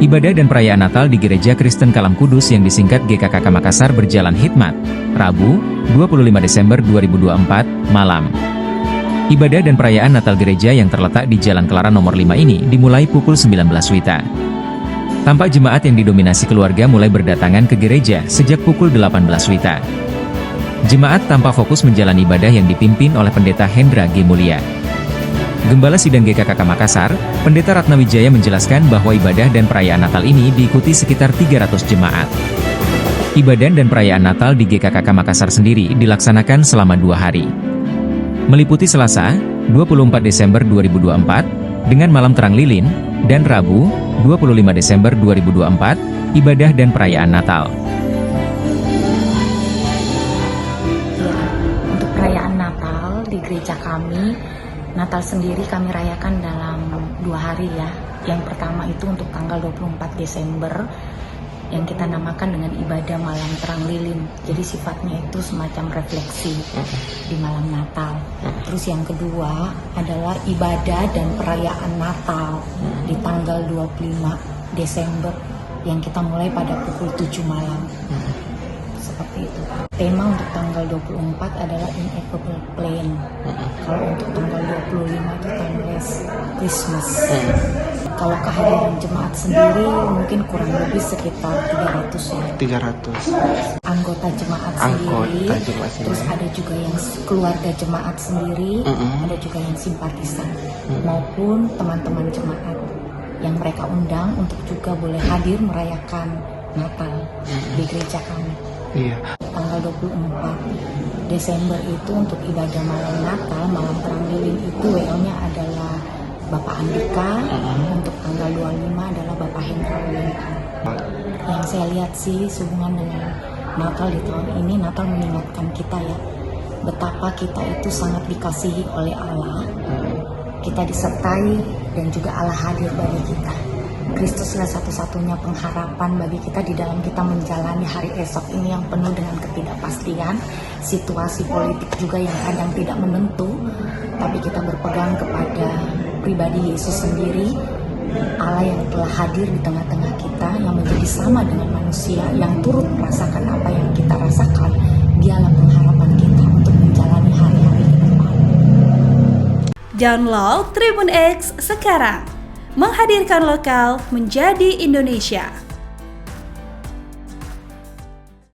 Ibadah dan perayaan Natal di Gereja Kristen Kalam Kudus yang disingkat GKKK Makassar berjalan hikmat, Rabu, 25 Desember 2024, malam. Ibadah dan perayaan Natal gereja yang terletak di Jalan Kelara nomor 5 ini dimulai pukul 19 WITA. Tampak jemaat yang didominasi keluarga mulai berdatangan ke gereja sejak pukul 18 WITA. Jemaat tampak fokus menjalani ibadah yang dipimpin oleh Pendeta Hendra G. Mulia. Gembala Sidang GKKK Makassar, Pendeta Ratna Wijaya menjelaskan bahwa ibadah dan perayaan Natal ini diikuti sekitar 300 jemaat. Ibadah dan perayaan Natal di GKKK Makassar sendiri dilaksanakan selama 2 hari. Meliputi Selasa, 24 Desember 2024, dengan malam terang lilin, dan Rabu, 25 Desember 2024, ibadah dan perayaan Natal. Untuk perayaan Natal di gereja kami, Natal sendiri kami rayakan dalam 2 hari ya. Yang pertama itu untuk tanggal 24 Desember yang kita namakan dengan ibadah malam terang lilin. Jadi sifatnya itu semacam refleksi di malam Natal. Terus yang kedua adalah ibadah dan perayaan Natal di tanggal 25 Desember yang kita mulai pada pukul 7 malam. Seperti itu. Tema untuk tanggal 24 adalah Ineffable Plan. Kalau untuk tanggal 25 itu timeless Christmas. Kalau kehadiran jemaat sendiri mungkin kurang lebih sekitar 300 ya. 300 Anggota jemaat sendiri. Terus ada juga yang keluarga jemaat sendiri, ada juga yang simpatisan maupun teman-teman jemaat yang mereka undang untuk juga boleh hadir merayakan Natal di gereja kami. Iya. Tanggal 24 Desember itu untuk ibadah malam Natal, malam terang lilin itu WO-nya adalah Bapak Andika, untuk tanggal 25 adalah Bapak Hendra. Yang saya lihat sih sehubungan dengan Natal di tahun ini, Natal mengingatkan kita ya, betapa kita itu sangat dikasihi oleh Allah, kita disertai dan juga Allah hadir bagi kita. Kristuslah satu-satunya pengharapan bagi kita di dalam kita menjalani hari esok ini yang penuh dengan ketidakpastian, situasi politik juga yang kadang tidak menentu, tapi kita berpegang kepada pribadi Yesus sendiri, Allah yang telah hadir di tengah-tengah kita, yang menjadi sama dengan manusia, yang turut merasakan apa yang kita rasakan. Dialah pengharapan kita untuk menjalani hari-hari ke depan. Download Tribun X sekarang, menghadirkan lokal menjadi Indonesia.